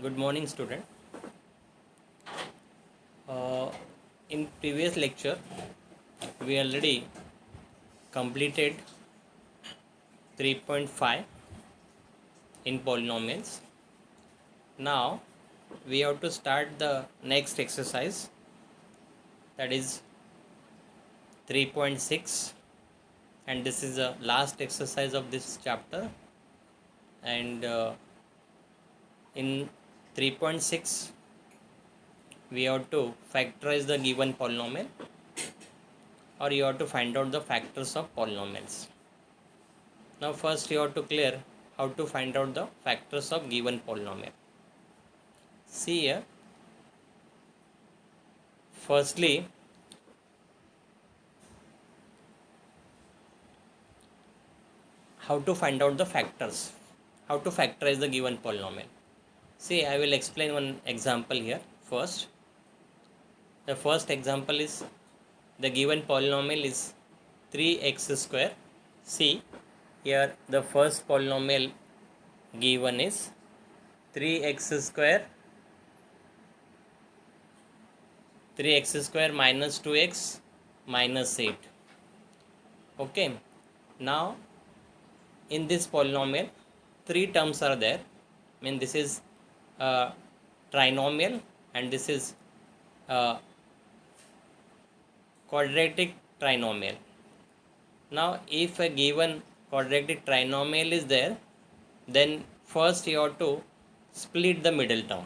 Good morning, student. In previous lecture, we already completed 3.5 in polynomials. Now, we have to start the next exercise, that is 3.6, and this is the last exercise of this chapter. And in 3.6, we have to factorize the given polynomial, or you have to find out the factors of polynomials. Now first you have to clear how to find out the factors of given polynomial. See here, firstly how to find out the factors, how to factorize the given polynomial. See, I will explain one example here first. The first example is the given polynomial is 3x square. See, here the first polynomial given is 3x square minus 2x minus 8. Okay, now in this polynomial three terms are there. I mean, this is trinomial and this is quadratic trinomial. Now if a given quadratic trinomial is there, then first you have to split the middle term.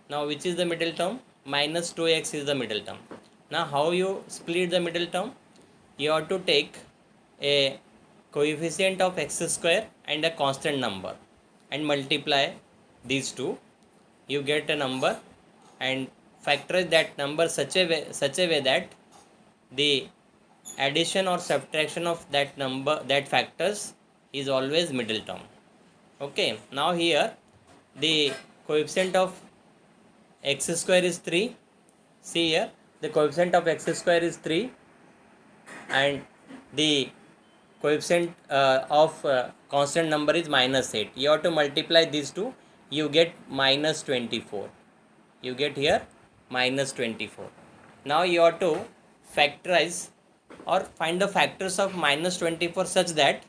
Now which is the middle term? Minus 2x is the middle term. Now how you split the middle term? You have to take a coefficient of x square and a constant number and multiply these two. You get a number and factorize that number such a way that the addition or subtraction of that number, that factors, is always middle term. Okay, now here the coefficient of x square is 3. See here, the coefficient of x square is 3 and the coefficient of constant number is minus 8. You have to multiply these two, you get minus 24. You get here minus 24. Now you have to factorize or find the factors of minus 24 such that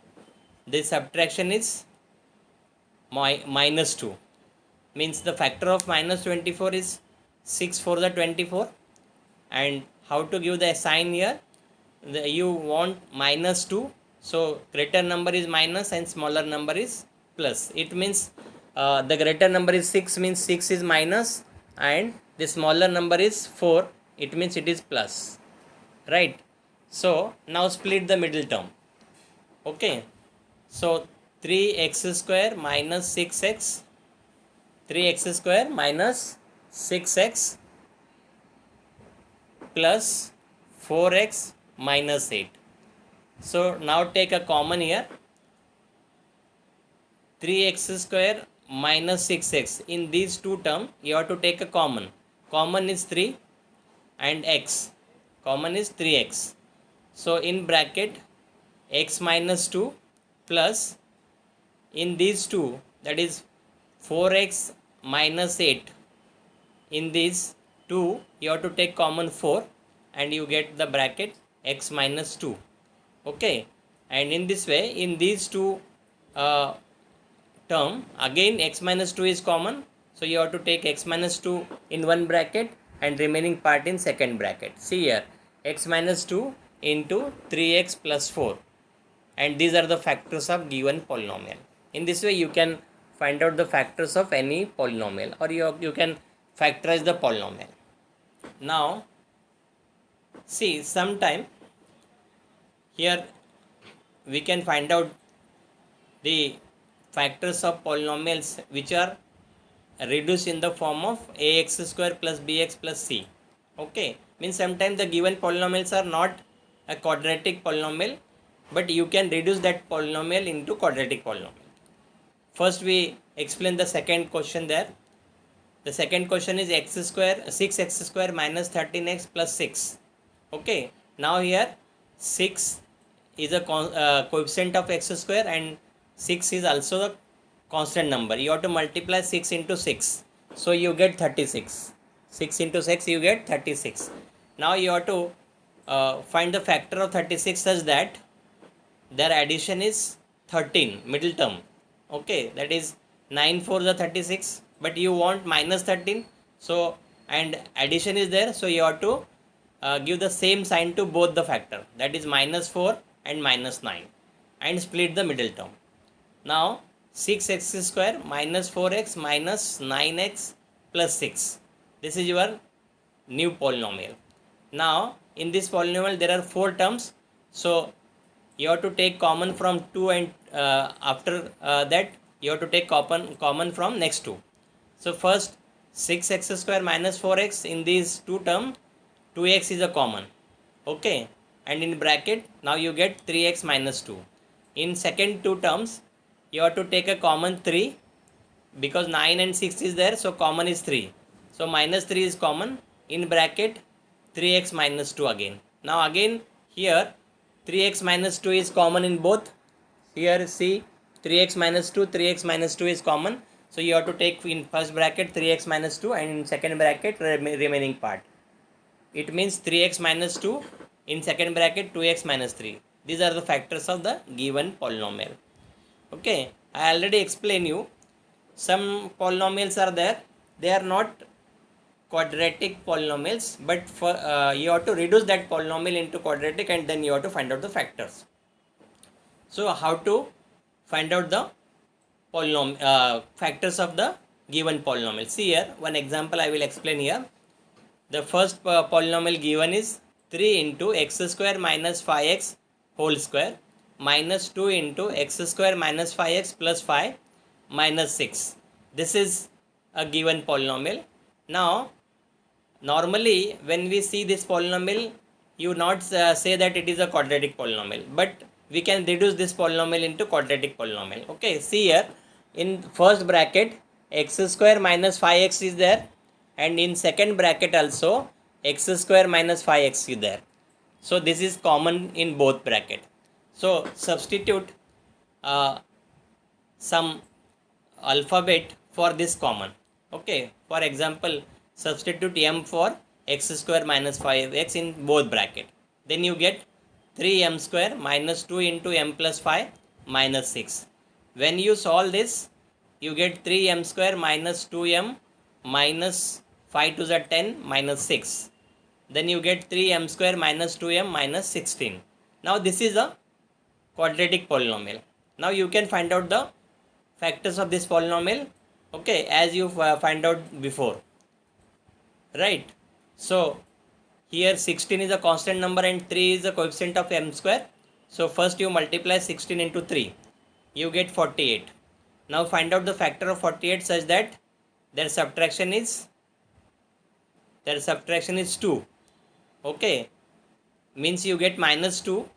the subtraction is minus 2. Means the factor of minus 24 is 6 for the 24. And how to give the sign here? You want minus 2, so greater number is minus and smaller number is plus. It means the greater number is 6, means 6 is minus, and the smaller number is 4, it means it is plus, right? So now split the middle term. Okay, so 3x square minus 6x, 3x square minus 6x plus 4x minus 8. So now take a common here, 3x square minus 6x. In these two terms you have to take a common. Common is 3 and x. Common is 3x. So in bracket x minus 2 plus, in these two, that is 4x minus 8. In these two you have to take common 4 and you get the bracket x minus 2. Okay, and in this way, in these two term, again x minus 2 is common, so you have to take x minus 2 in one bracket and remaining part in second bracket. See here, x minus 2 into 3x plus 4, and these are the factors of given polynomial. In this way you can find out the factors of any polynomial, or you can factorize the polynomial. Now see, sometime here we can find out the factors of polynomials which are reduced in the form of ax square plus bx plus c. Okay, means sometimes the given polynomials are not a quadratic polynomial, but you can reduce that polynomial into quadratic polynomial. First we explain the second question there. The second question is 6x square minus 13x plus 6. Okay, now here 6 is a coefficient of x square and 6 is also the constant number. You have to multiply 6 into 6. So you get 36. 6 into 6 you get 36. Now you have to find the factor of 36 such that their addition is 13, middle term. Okay, that is 9 4 the 36, but you want minus 13. So, and addition is there, so you have to give the same sign to both the factor, that is minus 4 and minus 9, and split the middle term. Now 6x square minus 4x minus 9x plus 6. This is your new polynomial. Now in this polynomial there are 4 terms. So you have to take common from 2, and after that you have to take common from next 2. So first 6x square minus 4x, in these 2 terms 2x is a common. Okay, and in bracket now you get 3x minus 2. In second 2 terms you have to take a common 3, because 9 and 6 is there, so common is 3. So minus 3 is common. In bracket 3x minus 2 again. Now again here 3x minus 2 is common in both. Here see 3x minus 2, 3x minus 2 is common. So you have to take in first bracket 3x minus 2, and in second bracket remaining part. It means 3x minus 2, in second bracket 2x minus 3. These are the factors of the given polynomial. Okay, I already explained you. Some polynomials are there, they are not quadratic polynomials, but for you have to reduce that polynomial into quadratic, and then you have to find out the factors. So how to find out the factors of the given polynomial? See here, one example I will explain here. The first polynomial given is 3 into x square minus 5x whole square minus 2 into x square minus 5x plus 5 minus 6. This is a given polynomial. Now normally when we see this polynomial, you not say that it is a quadratic polynomial, but we can reduce this polynomial into quadratic polynomial. Okay, see here, in first bracket x square minus 5x is there, and in second bracket also x square minus 5x is there. So this is common in both bracket. So substitute some alphabet for this common. Okay, for example, substitute m for x square minus 5x in both bracket. Then you get 3m square minus 2 into m plus 5 minus 6. When you solve this, you get 3m square minus 2m minus 5 to the 10 minus 6. Then you get 3m square minus 2m minus 16. Now this is a quadratic polynomial. Now you can find out the factors of this polynomial, okay, as you find out before, right? So here 16 is a constant number and 3 is the coefficient of m square. So first you multiply 16 into 3, you get 48. Now find out the factor of 48 such that their subtraction is 2. Okay, means you get minus 2.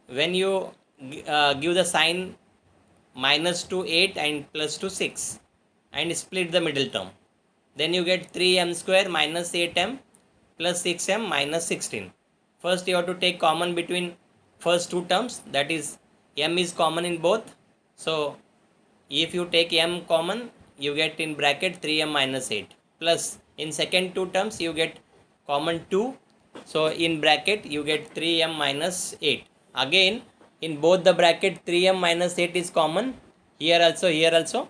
When you give the sign minus 2 8 and plus 2 6 and split the middle term, then you get 3m square minus 8m plus 6m minus 16. First you have to take common between first 2 terms, that is m is common in both. So if you take m common, you get in bracket 3m minus 8, plus in second 2 terms you get common 2. So in bracket you get 3m minus 8. Again in both the bracket 3m minus 8 is common, here also.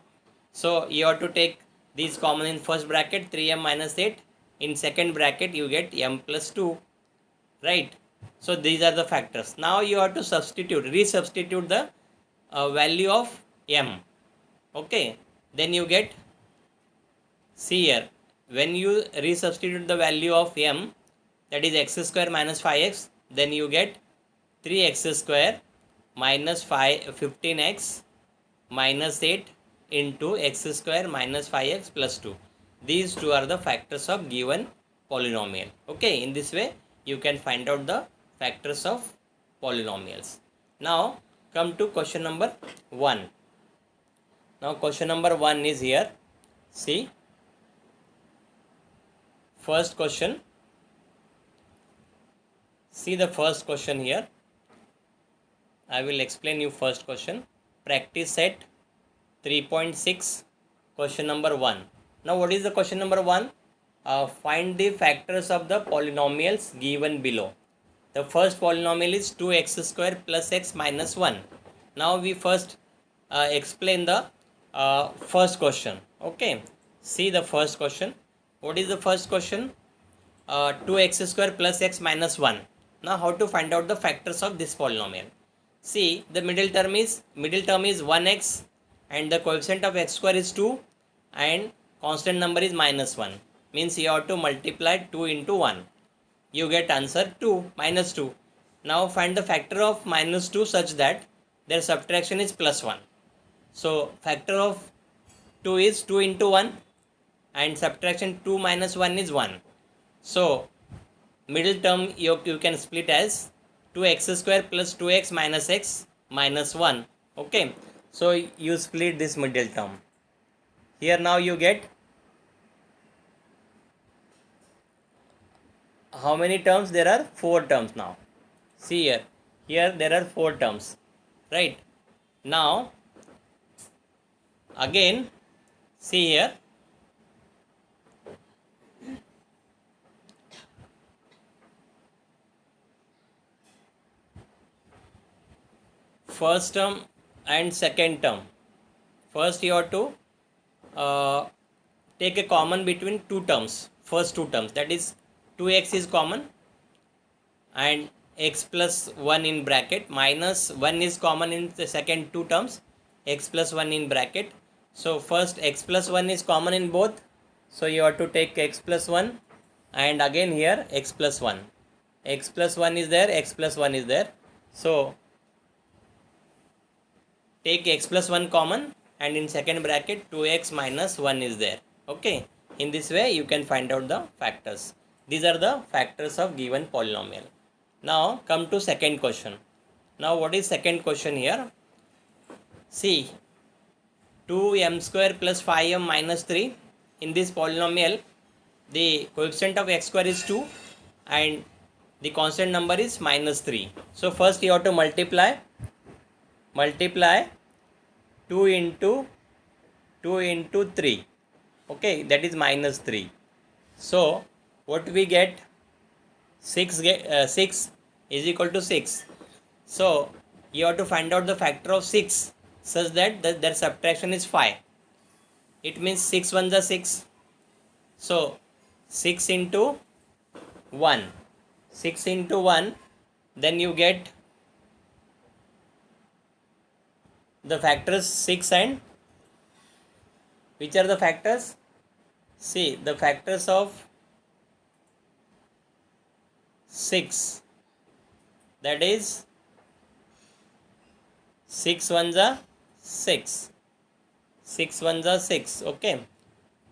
So you have to take these common in first bracket 3m minus 8. In second bracket you get m plus 2, right? So these are the factors. Now you have to resubstitute the value of m. Okay, then you get, see here, when you resubstitute the value of m, that is x square minus 5x, then you get 3x square minus 15x minus 8 into x square minus 5x plus 2. These two are the factors of given polynomial. Okay, in this way you can find out the factors of polynomials. Now come to question number 1. Now question number 1 is here. See, first question. See the first question here. I will explain you first question. Practice set 3.6, question number 1. Now what is the question number 1? Find the factors of the polynomials given below. The first polynomial is 2x square plus x minus 1. Now we first explain the first question. Okay, see the first question. What is the first question? 2x square plus x minus 1. Now how to find out the factors of this polynomial? See, the middle term is 1x and the coefficient of x square is 2 and constant number is minus 1. Means you have to multiply 2 into 1. You get answer 2, minus 2. Now find the factor of minus 2 such that their subtraction is plus 1. So factor of 2 is 2 into 1 and subtraction 2 minus 1 is 1. So middle term you can split as 2x square plus 2x minus x minus 1. Okay, so you split this middle term. Here now you get how many terms? There are 4 terms now. See here there are 4 terms, right? Now again see here, first term and second term. First you have to take a common between two terms, first two terms, that is 2x is common and x plus 1 in bracket minus 1 is common in the second two terms, x plus 1 in bracket. So first x plus 1 is common in both, so you have to take x plus 1 and again here x plus 1. X plus 1 is there, x plus 1 is there. So take x plus 1 common and in second bracket 2x minus 1 is there. Okay, in this way you can find out the factors. These are the factors of given polynomial. Now come to second question. Now what is second question here? See, 2m square plus 5m minus 3. In this polynomial the coefficient of x square is 2 and the constant number is minus 3. So first you have to multiply 2 into 3. Okay, that is minus 3. So what we get? 6 is equal to 6. So you have to find out the factor of 6 such that their subtraction is 5. It means 6 ones are 6. So 6 into 1. 6 into 1, then you get the factors 6 and which are the factors? See, the factors of 6, that is 6 ones are 6. 6 ones are 6. Okay,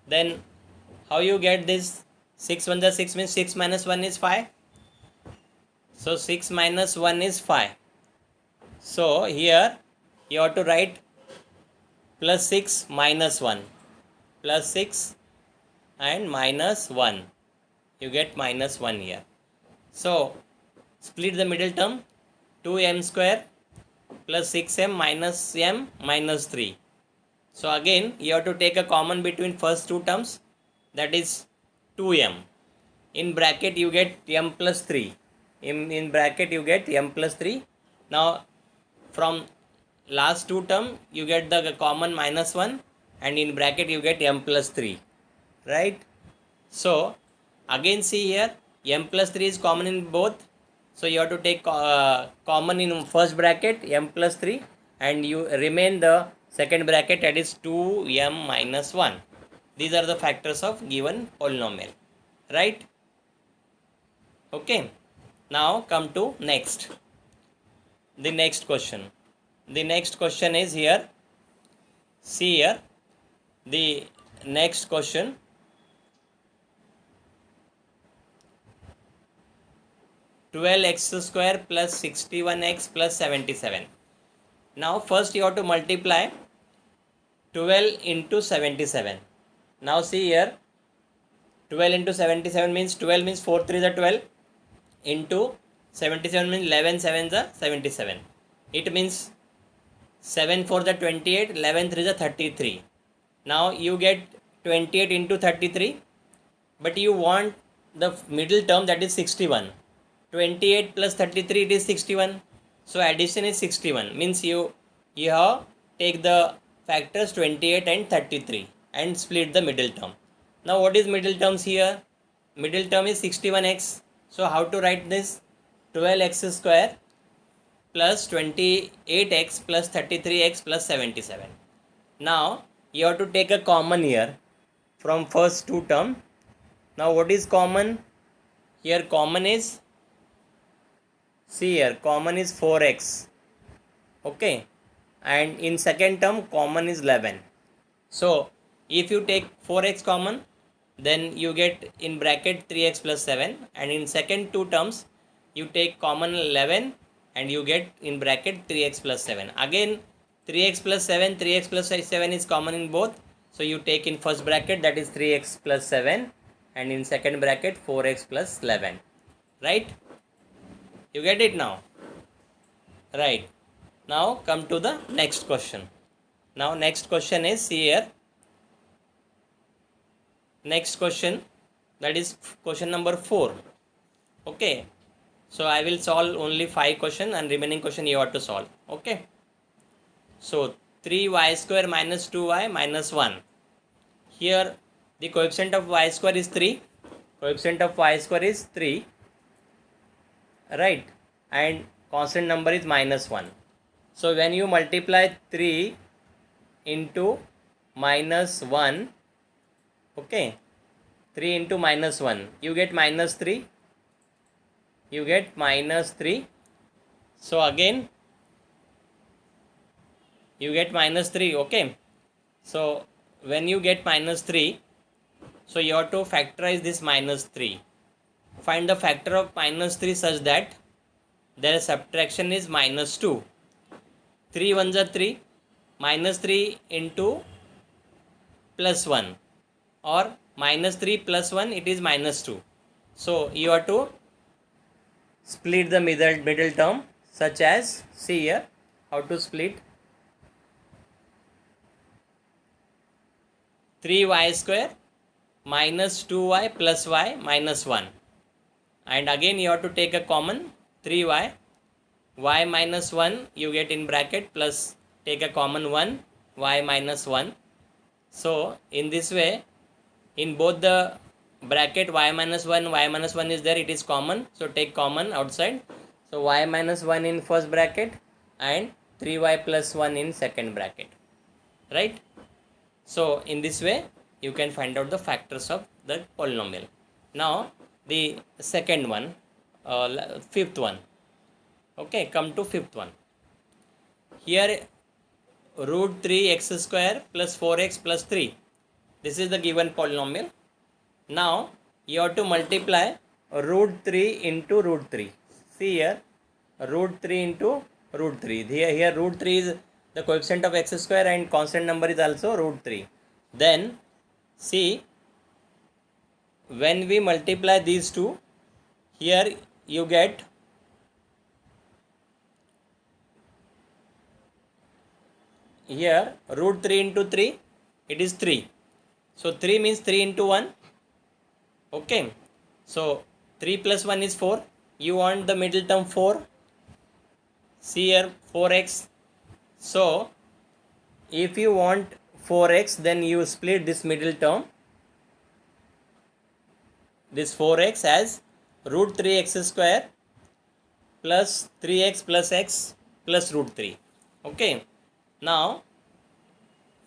then how you get this? 6 ones are 6 means 6 minus 1 is 5. So 6 minus 1 is 5. So here you have to write plus 6 minus 1. Plus 6 and minus 1. You get minus 1 here. So split the middle term, 2m square plus 6m minus m minus 3. So again you have to take a common between first two terms, that is 2m. In bracket you get m plus 3. In bracket you get m plus 3. Now from last two term you get the common minus 1 and in bracket you get m plus 3, right? So again see here, m plus 3 is common in both, so you have to take common in first bracket m plus 3 and you remain the second bracket, that is 2m minus 1. These are the factors of given polynomial, right? Okay, now come to the next question. The next question is here. See here, the next question. $12x square plus 61x plus 77. Now first you have to multiply 12 into 77. Now see here, 12 into 77 means 12 means 4 3 is 12 into 77 means 11 7 is 77. It means 7 for the 28, 11 3 the 33. Now you get 28 into 33, but you want the middle term, that is 61. 28 plus 33, it is 61. So addition is 61, means you have take the factors 28 and 33 and split the middle term. Now what is middle terms here? Middle term is 61x. So how to write this? 12x square plus 28x plus 33x plus 77. Now you have to take a common here from first two term. Now what is common? Here common is, see here, common is 4x. Okay, and in second term common is 11. So if you take 4x common, then you get in bracket 3x plus 7, and in second two terms you take common 11 and you get in bracket 3x plus 7. Again 3x plus 7, 3x plus 7 is common in both, so you take in first bracket, that is 3x plus 7, and in second bracket 4x plus 11. Right? You get it now? Right. Now come to the next question. Now next question is, see here, next question, that is question number 4. Okay, so I will solve only 5 question and remaining question you have to solve. Okay, so 3y square minus 2y minus 1. Here the coefficient of y square is 3. Coefficient of y square is 3, right, and constant number is minus 1. So when you multiply 3 into minus 1, okay, 3 into minus 1, you get minus 3. You get minus 3. So again you get minus 3. Okay, so when you get minus 3, so you have to factorize this minus 3. Find the factor of minus 3 such that their subtraction is minus 2. 3 1s are 3, minus 3 into plus 1, or minus 3 plus 1, it is minus 2. So you have to split the middle term, such as, see here how to split. 3y square minus 2y plus y minus 1, and again you have to take a common 3y, y minus 1 you get in bracket, plus take a common 1, y minus 1. So in this way, in both the bracket y minus 1 is there, it is common, so take common outside. So y minus 1 in first bracket and 3y plus 1 in second bracket, right? So in this way you can find out the factors of the polynomial. Now the second one, fifth one. Okay, come to fifth one. Here root 3x square plus 4x plus 3, this is the given polynomial. Now you have to multiply root 3 into root 3. See here, root 3 into root 3. Here root 3 is the coefficient of x square and constant number is also root 3. Then see, when we multiply these two, here you get here root 3 into 3, it is 3. So 3 means 3 into 1. Okay, so 3 plus 1 is 4. You want the middle term 4. See here 4x. So if you want 4x, then you split this middle term, this 4x, as root 3x square plus 3x plus x plus root 3. Okay, now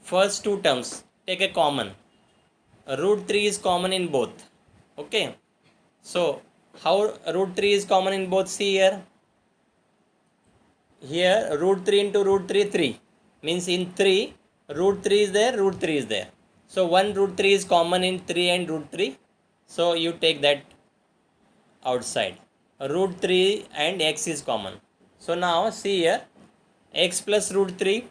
first two terms take a common. Root 3 is common in both. Okay, so how root 3 is common in both? See here, here root 3 into root 3, 3, means in 3 root 3 is there, root 3 is there. So 1 root 3 is common in 3 and root 3, so you take that outside. Root 3 and x is common. So now see here, x plus root 3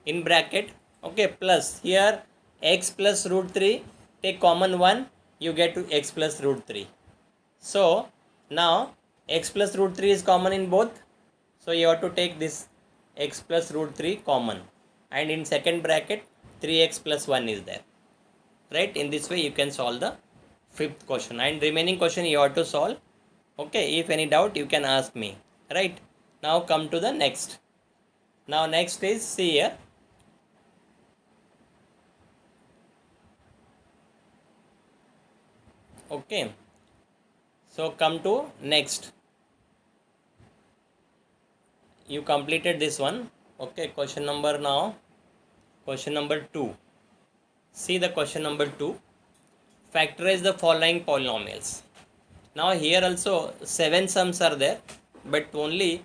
in bracket, okay, plus here x plus root 3, take common 1, you get to x plus root 3. So now x plus root 3 is common in both, so you have to take this x plus root 3 common, and in second bracket 3x plus 1 is there, right? In this way you can solve the fifth question, and remaining question you have to solve. Okay, if any doubt you can ask me, right? Now come to the next. Now next is, see here, okay, so come to next. You completed this one. Okay, question number, now question number 2. See the question number 2. Factorize the following polynomials. Now here also 7 sums are there, but only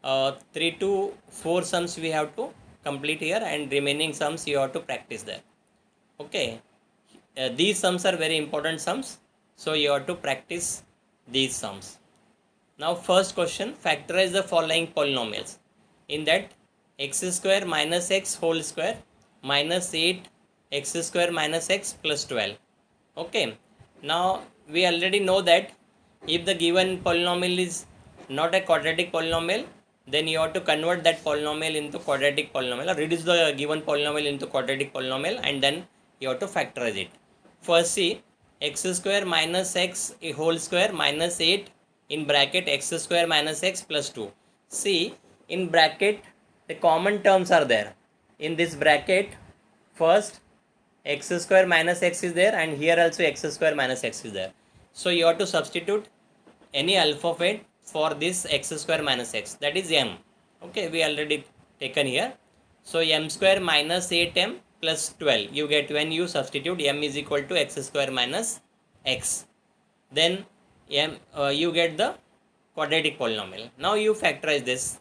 3 to 4 sums we have to complete here, and remaining sums you have to practice there. Okay, these sums are very important sums, so you have to practice these sums. Now first question, factorize the following polynomials. In that, x square minus x whole square minus 8 x square minus x plus 12. Okay, now we already know that if the given polynomial is not a quadratic polynomial, then you have to convert that polynomial into quadratic polynomial, or reduce the given polynomial into quadratic polynomial, and then you have to factorize it. First, see, x square minus x whole square minus 8 in bracket x square minus x plus 2. See, in bracket the common terms are there. In this bracket, first x square minus x is there, and here also x square minus x is there. So you have to substitute any alphabet for this x square minus x, that is m. Okay, we already taken here. So m square minus 8m plus 12 you get when you substitute m is equal to x square minus x. Then you get the quadratic polynomial. Now you factorize this.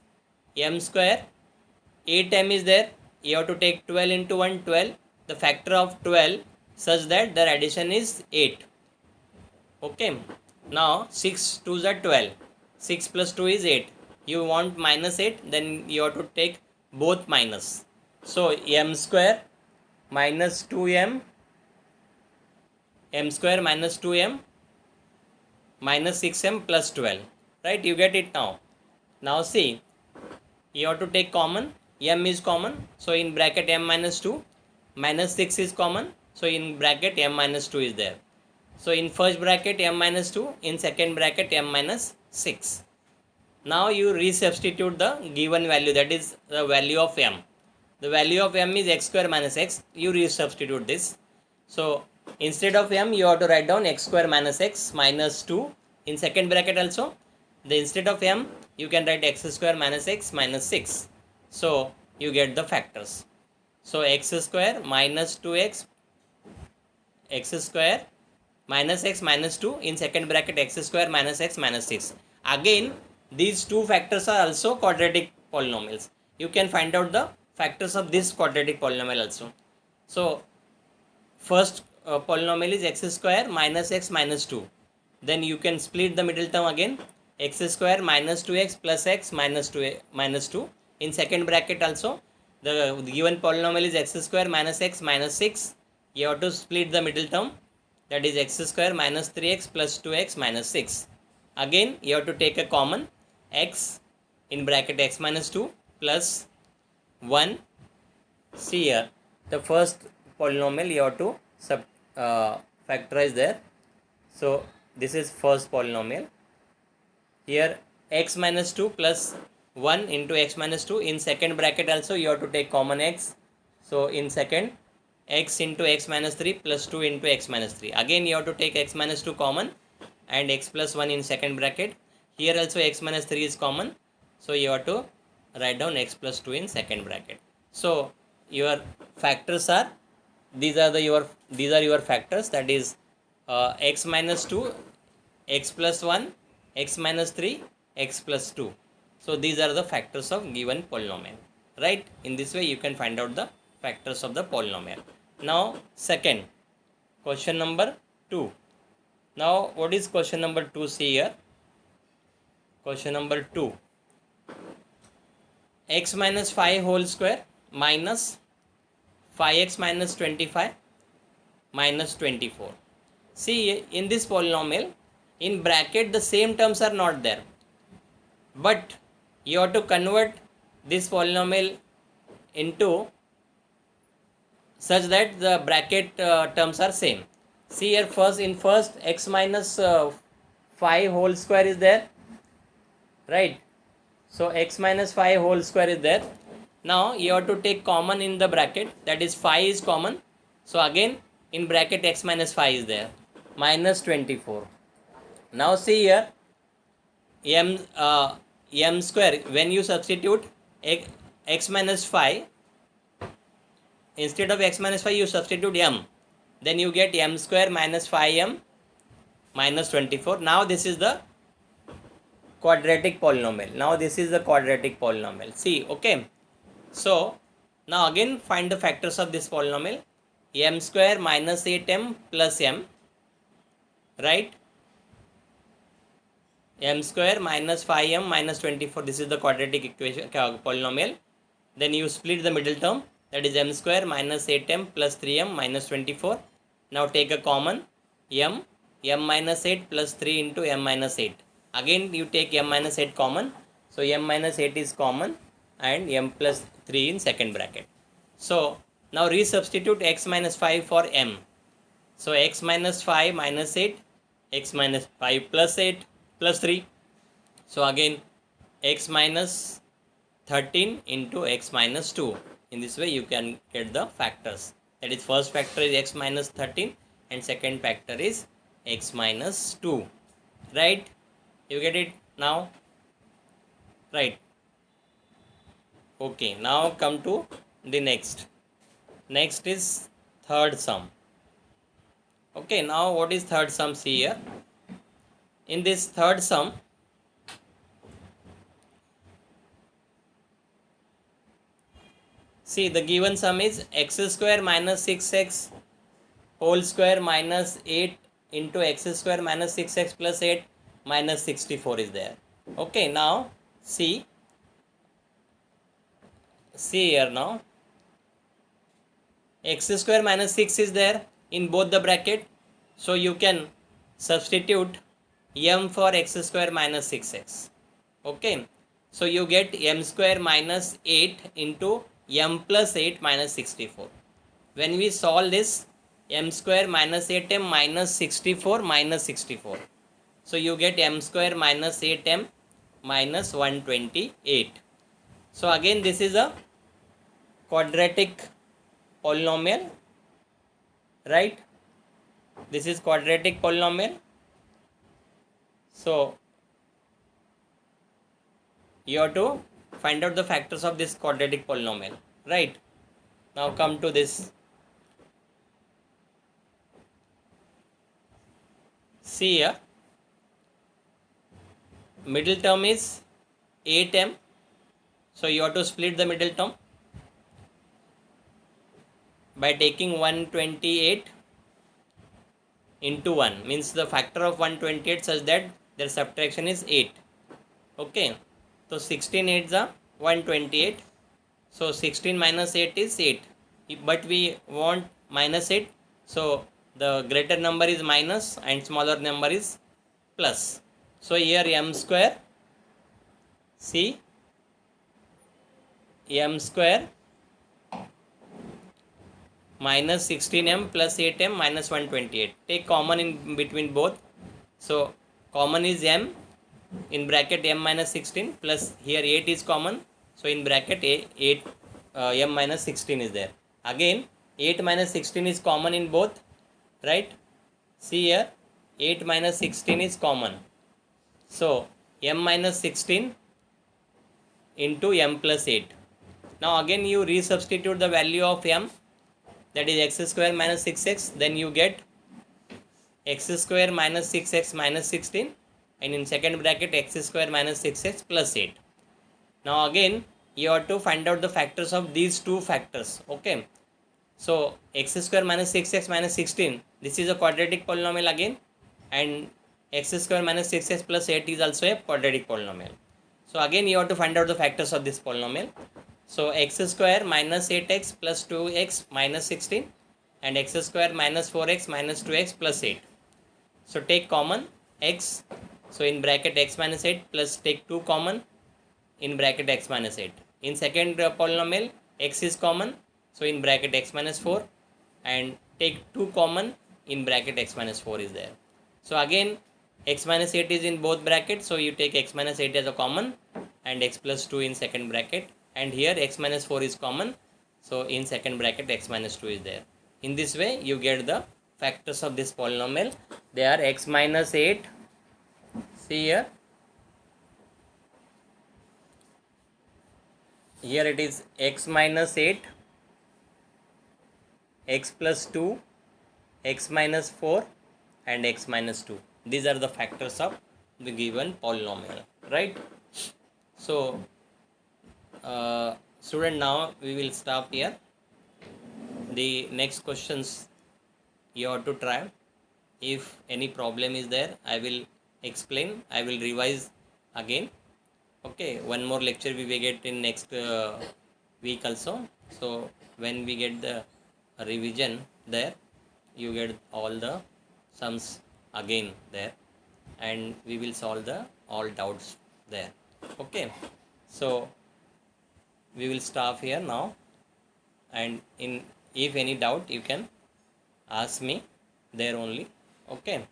M square, 8m is there, you have to take 12 into 1, 12, the factor of 12 such that their addition is 8. Okay, now 6 2s are 12, 6 plus 2 is 8. You want minus 8, then you have to take both minus. So m square minus 2m, m square minus 2m minus 6m plus 12, right? You get it now. Now see, you have to take common, m is common, so in bracket m minus 2, minus 6 is common, so in bracket m minus 2 is there. So in first bracket m minus 2, in second bracket m minus 6. Now you resubstitute the given value, that is the value of m. The value of m is x square minus x, you resubstitute this. So instead of m, you have to write down x square minus x minus 2. In second bracket also, instead of m, you can write x square minus x minus 6. So you get the factors. So x square minus 2x, x square minus x minus 2, in second bracket x square minus x minus 6. Again, these two factors are also quadratic polynomials. You can find out the factors of this quadratic polynomial also. So first polynomial is x square minus x minus 2. Then you can split the middle term again, x square minus 2x plus x minus 2. In second bracket also, the given polynomial is x square minus x minus 6. You have to split the middle term, that is x square minus 3x plus 2x minus 6. Again, you have to take a common, x in bracket x minus 2 plus 1. See here, the first polynomial you have to factorize there. So this is first polynomial. Here x minus 2 plus 1 into x minus 2. In second bracket also you have to take common x. So in second, x into x minus 3 plus 2 into x minus 3. Again you have to take x minus 2 common and x plus 1 in second bracket. Here also x minus 3 is common. So you have to write down x plus 2 in second bracket. So your factors are, these are your factors, that is x minus 2, x plus 1, x minus 3, x plus 2. So these are the factors of given polynomial, right? In this way you can find out the factors of the polynomial. Now second, question number 2. Now what is question number 2? See here, question number 2, x minus 5 whole square minus 5x minus 25 minus 24. See, in this polynomial, in bracket the same terms are not there, but you have to convert this polynomial into such that the bracket terms are same. See here, first x minus 5 whole square is there, right? So x minus 5 whole square is there. Now you have to take common in the bracket, that is 5 is common. So again in bracket x minus 5 is there, minus 24. Now see here, m square, when you substitute x minus 5, instead of x minus 5 you substitute m, then you get m square minus 5m minus 24. Now this is the quadratic polynomial. Now this is the quadratic polynomial. See, okay. So now again find the factors of this polynomial. M square minus 8m plus m, right? M square minus 5m minus 24. This is the quadratic equation polynomial. Then you split the middle term, that is m square minus 8m plus 3m minus 24. Now take a common, m minus 8 plus 3 into m minus 8. Again you take m minus 8 common. So m minus 8 is common and m plus 3 in second bracket. So now resubstitute x minus 5 for m. So x minus 5 minus 8, x minus 5 plus 8 plus 3. So again x minus 13 into x minus 2. In this way you can get the factors. That is, first factor is x minus 13 and second factor is x minus 2. Right? You get it now? Right. Okay, now come to the next. Next is third sum. Okay, now what is third sum? See here. In this third sum, see the given sum is x square minus 6x whole square minus 8 into x square minus 6x plus 8 minus 64 is there. Okay, now see here now. X square minus 6 is there in both the bracket. So you can substitute m for x square minus 6x. Okay. So you get m square minus 8 into m plus 8 minus 64. When we solve this, m square minus 8m minus 64 minus 64. So you get m square minus 8m minus 128. So again this is a quadratic polynomial, right? This is quadratic polynomial. So you have to find out the factors of this quadratic polynomial, right? Now come to this. See here, middle term is 8m. So you have to split the middle term by taking 128 into 1, means the factor of 128 such that their subtraction is 8. Okay, so 16 8s are 128. So 16 minus 8 is 8, but we want minus 8. So the greater number is minus and smaller number is plus. So here m square, see, m square minus 16m plus 8m minus 128. Take common in between both. So common is m in bracket m minus 16 plus here 8 is common. So in bracket 8 m minus 16 is there. Again 8 minus 16 is common in both, right? See here, 8 minus 16 is common. So m minus 16 into m plus 8. Now again you resubstitute the value of m, that is x square minus 6x, then you get x square minus 6x minus 16, and in second bracket x square minus 6x plus 8. Now again you have to find out the factors of these two factors. Okay, so x square minus 6x minus 16, this is a quadratic polynomial again, and x square minus 6x plus 8 is also a quadratic polynomial. So again you have to find out the factors of this polynomial. So x square minus 8x plus 2x minus 16 and x square minus 4x minus 2x plus 8. So take common x. So in bracket x minus 8 plus take 2 common in bracket x minus 8. in second polynomial x is common, so in bracket x minus 4, and take 2 common, in bracket x minus 4 is there. So again x minus 8 is in both brackets, so you take x minus 8 as a common and x plus 2 in second bracket, and here x minus 4 is common, so in second bracket x minus 2 is there. In this way you get the factors of this polynomial. They are x minus 8, see here it is x minus 8, x plus 2, x minus 4 and x minus 2. These are the factors of the given polynomial, right? So student, now we will stop here. The next questions you have to try. If any problem is there, I will explain, I will revise again. Okay, one more lecture we will get in next week also. So when we get the revision there, you get all the sums again there, and we will solve the all doubts there. Okay, so we will stop here now, and in if any doubt you can ask me there only. Okay.